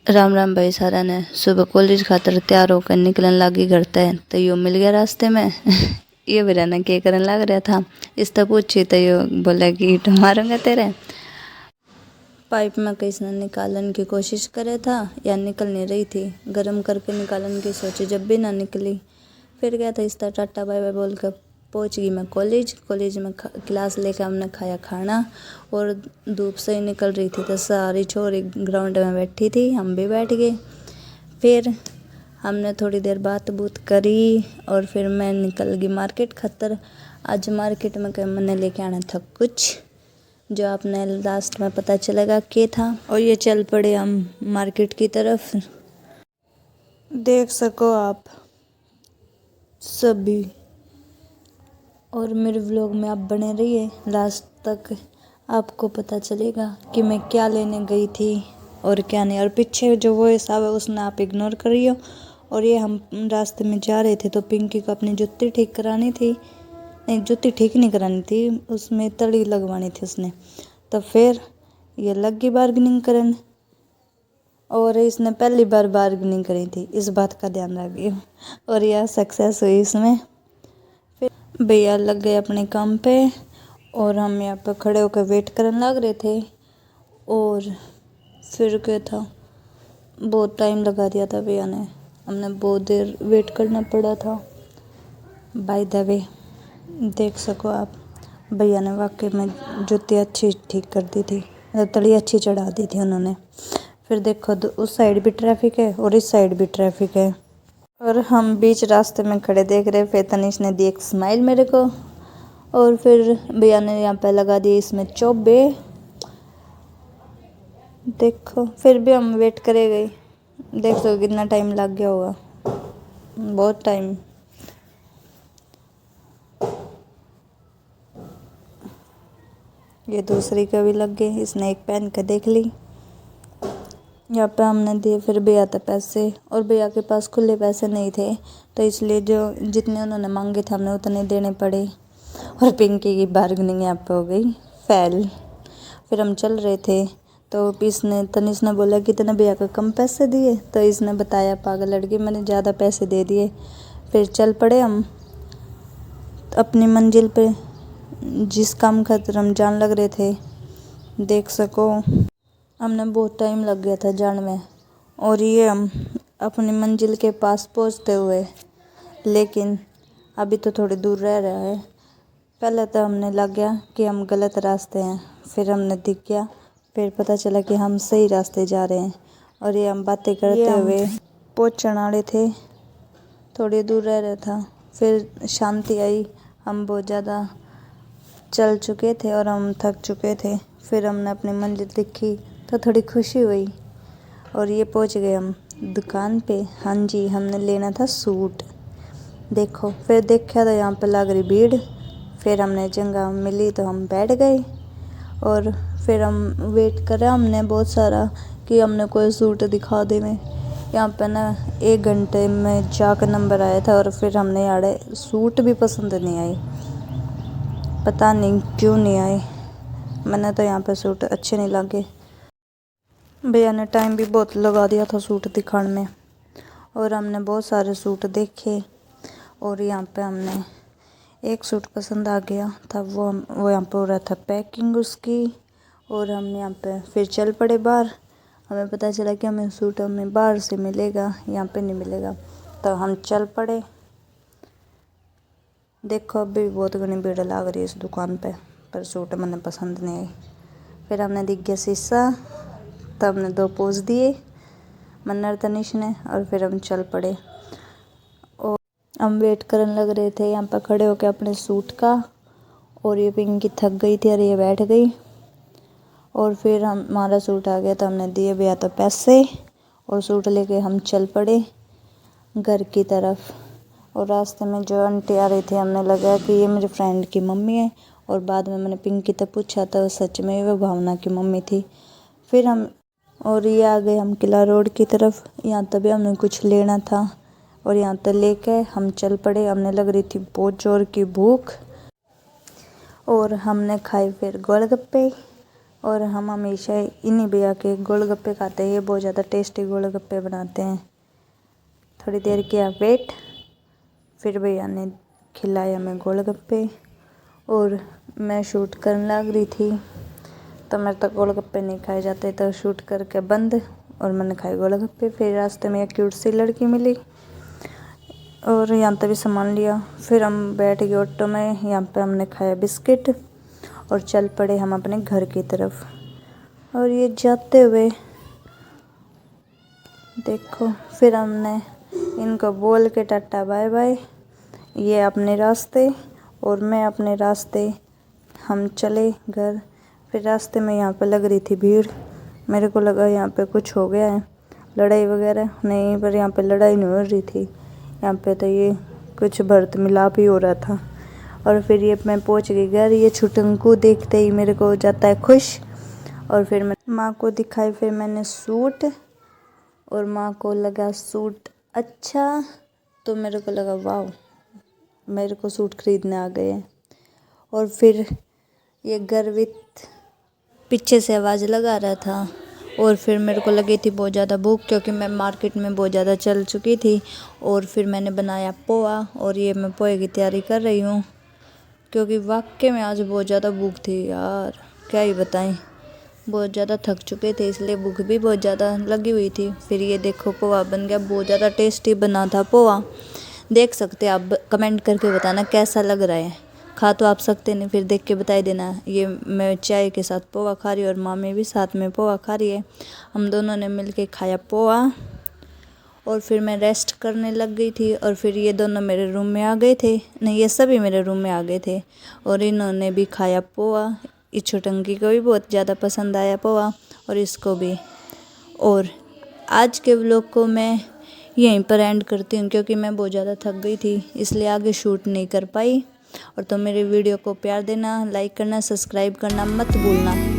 राम राम भाई सारा ने। सुबह कॉलेज खातर तैयार होकर निकलन लागी घर तय तो यो मिल गया रास्ते में। ये भी रहना क्या करने लग रहा था। इस तक पूछी तो यो बोला कि ईंट मारूंगा तेरे। पाइप में किसने निकालने की कोशिश करे था या निकल नहीं रही थी। गर्म करके निकालने की सोची जब भी ना निकली। फिर गया था इस तरह टाटा बाय बाय बोल कर पहुँच गई मैं कॉलेज में क्लास लेकर हमने खाया खाना और धूप से ही निकल रही थी तो सारी छोरी ग्राउंड में बैठी थी, हम भी बैठ गए। फिर हमने थोड़ी देर बात बूत करी और फिर मैं निकल गई मार्केट खातर। आज मार्केट में क्या मैंने लेके आना था कुछ जो आपने लास्ट में पता चलेगा क्या था। और ये चल पड़े हम मार्केट की तरफ। देख सको आप सभी और मेरे व्लॉग में आप बने रहिए लास्ट तक। आपको पता चलेगा कि मैं क्या लेने गई थी और क्या नहीं। और पीछे जो वो हिसाब है उसने आप इग्नोर करियो। और ये हम रास्ते में जा रहे थे तो पिंकी को अपनी जूती ठीक करानी थी। नहीं, जूती ठीक नहीं करानी थी, उसमें तड़ी लगवानी थी उसने। तो फिर ये लग गई बार्गेनिंग करने और इसने पहली बार बार्गेनिंग करी थी, इस बात का ध्यान रखिए। और यह सक्सेस हुई इसमें। भैया लग गए अपने काम पे और हम यहाँ पर खड़े होकर वेट करने लग रहे थे। और फिर क्या था, बहुत टाइम लगा दिया था भैया ने, हमने बहुत देर वेट करना पड़ा था। बाय द वे देख सको आप, भैया ने वाकई में जूती अच्छी ठीक कर दी थी, तली अच्छी चढ़ा दी थी उन्होंने। फिर देखो उस साइड भी ट्रैफिक है और इस साइड भी ट्रैफिक है और हम बीच रास्ते में खड़े देख रहे। फिर तनीश ने दी एक स्माइल मेरे को और फिर भैया ने यहाँ पे लगा दिए इसमें चोबे। देखो फिर भी हम वेट करे गए। देख सो कितना टाइम लग गया होगा, बहुत टाइम। ये दूसरी का भी लग गई, इसने एक पहन के देख ली। यहाँ पे हमने दिए फिर भैया थे पैसे और भैया के पास खुले पैसे नहीं थे तो इसलिए जो जितने उन्होंने मांगे थे हमने उतने देने पड़े। और पिंकी की बार्गेनिंग यहाँ पे हो गई फेल। फिर हम चल रहे थे तो इसने तनिष ने बोला कि तूने भैया को कम पैसे दिए, तो इसने बताया पागल लड़की मैंने ज़्यादा पैसे दे दिए। फिर चल पड़े हम अपनी मंजिल पे जिस काम खातिर हम जान लग रहे थे। देख सको हमने बहुत टाइम लग गया था जाने में और ये हम अपनी मंजिल के पास पहुंचते हुए, लेकिन अभी तो थोड़ी दूर रह रहा है। पहले तो हमने लग गया कि हम गलत रास्ते हैं, फिर हमने दिख गया, फिर पता चला कि हम सही रास्ते जा रहे हैं। और ये हम बातें करते हुए पहुंचने वाले थे, थोड़ी दूर रह रहा था। फिर शांति आई, हम बहुत ज़्यादा चल चुके थे और हम थक चुके थे। फिर हमने अपनी मंजिल दिखी तो थोड़ी खुशी हुई और ये पहुंच गए हम दुकान पे। हाँ जी, हमने लेना था सूट। देखो फिर देखा तो यहाँ पे लग रही भीड़। फिर हमने जगह मिली तो हम बैठ गए और फिर हम वेट करा हमने बहुत सारा कि हमने कोई सूट दिखा दे। में यहाँ पे ना 1 घंटे में जाकर नंबर आया था और फिर हमने यार सूट भी पसंद नहीं आई, पता नहीं क्यों नहीं आए। मैंने तो यहाँ पे सूट अच्छे नहीं लगे। भैया ने टाइम भी बहुत लगा दिया था सूट दिखाने में और हमने बहुत सारे सूट देखे। और यहाँ पे हमने एक सूट पसंद आ गया था, वो यहाँ पे हो रहा था पैकिंग उसकी। और हम यहाँ पे फिर चल पड़े बाहर। हमें पता चला कि हमें सूट हमें बाहर से मिलेगा, यहाँ पे नहीं मिलेगा, तो हम चल पड़े। देखो अभी भी बहुत घनी भीड़ लग रही है इस दुकान पे, पर सूट मैंने पसंद नहीं आई। फिर हमने दिख गया शीशा, तब हमने 2 पोज दिए मन्नर तनिष ने और फिर हम चल पड़े। और हम वेट करने लग रहे थे यहाँ पर खड़े होकर अपने सूट का। और ये पिंकी थक गई थी और ये बैठ गई और फिर हमारा सूट आ गया तो हमने दिए भैया तो पैसे और सूट लेके हम चल पड़े घर की तरफ। और रास्ते में जो आंटी आ रही थी हमने लगा कि ये मेरी फ्रेंड की मम्मी है और बाद में मैंने पिंकी से पूछा तो सच में वो भावना की मम्मी थी। फिर हम और ये आ गए हम किला रोड की तरफ। यहाँ तभी हमने कुछ लेना था और यहाँ तक लेके हम चल पड़े। हमने लग रही थी बहुत जोर की भूख और हमने खाए फिर गोलगप्पे और हम हमेशा इन्हीं भैया के गोलगप्पे खाते हैं। ये बहुत ज़्यादा टेस्टी गोलगप्पे बनाते हैं। थोड़ी देर किया वेट, फिर भैया ने खिलाए हमें गोलगप्पे और मैं शूट करने लग रही थी तो मेरे तक गोलगप्पे नहीं खाए जाते, तो शूट करके बंद और मैंने खाए गोलगप्पे। फिर रास्ते में एक क्यूट सी लड़की मिली और यहाँ पे भी सामान लिया। फिर हम बैठ गए ऑटो में, यहाँ पे हमने खाया बिस्किट और चल पड़े हम अपने घर की तरफ। और ये जाते हुए देखो, फिर हमने इनको बोल के टाटा बाय बाय, ये अपने रास्ते और मैं अपने रास्ते, हम चले घर। फिर रास्ते में यहाँ पे लग रही थी भीड़, मेरे को लगा यहाँ पे कुछ हो गया है, लड़ाई वगैरह नहीं, पर यहाँ पे लड़ाई नहीं हो रही थी। यहाँ पे तो ये कुछ भरत मिलाप ही हो रहा था। और फिर ये मैं पहुँच गई घर। ये छुटंकू देखते ही मेरे को हो जाता है खुश। और फिर मैं माँ को दिखाई, फिर मैंने सूट, और माँ को लगा सूट अच्छा, तो मेरे को लगा वाह, मेरे को सूट खरीदने आ गए हैं। और फिर ये गर्वित पीछे से आवाज़ लगा रहा था। और फिर मेरे को लगी थी बहुत ज़्यादा भूख, क्योंकि मैं मार्केट में बहुत ज़्यादा चल चुकी थी। और फिर मैंने बनाया पोहा, और ये मैं पोहे की तैयारी कर रही हूँ, क्योंकि वाकई में आज बहुत ज़्यादा भूख थी यार, क्या ही बताएं। बहुत ज़्यादा थक चुके थे, इसलिए भूख भी बहुत ज़्यादा लगी हुई थी। फिर ये देखो पोहा बन गया, बहुत ज़्यादा टेस्टी बना था पोहा। देख सकते हैं आप, कमेंट करके बताना कैसा लग रहा है। खा तो आप सकते नहीं, फिर देख के बता देना। ये मैं चाय के साथ पोहा खा रही हूँ और मामी भी साथ में पोहा खा रही है। हम दोनों ने मिलके खाया पोहा और फिर मैं रेस्ट करने लग गई थी। और फिर ये दोनों मेरे रूम में आ गए थे, नहीं ये सभी मेरे रूम में आ गए थे और इन्होंने भी खाया पोहा। इस छोटंकी को भी बहुत ज़्यादा पसंद आया पोहा और इसको भी। और आज के व्लॉग को मैं यहीं पर एंड करती हूँ, क्योंकि मैं बहुत ज़्यादा थक गई थी, इसलिए आगे शूट नहीं कर पाई। और तो मेरे वीडियो को प्यार देना, लाइक करना, सब्सक्राइब करना मत भूलना।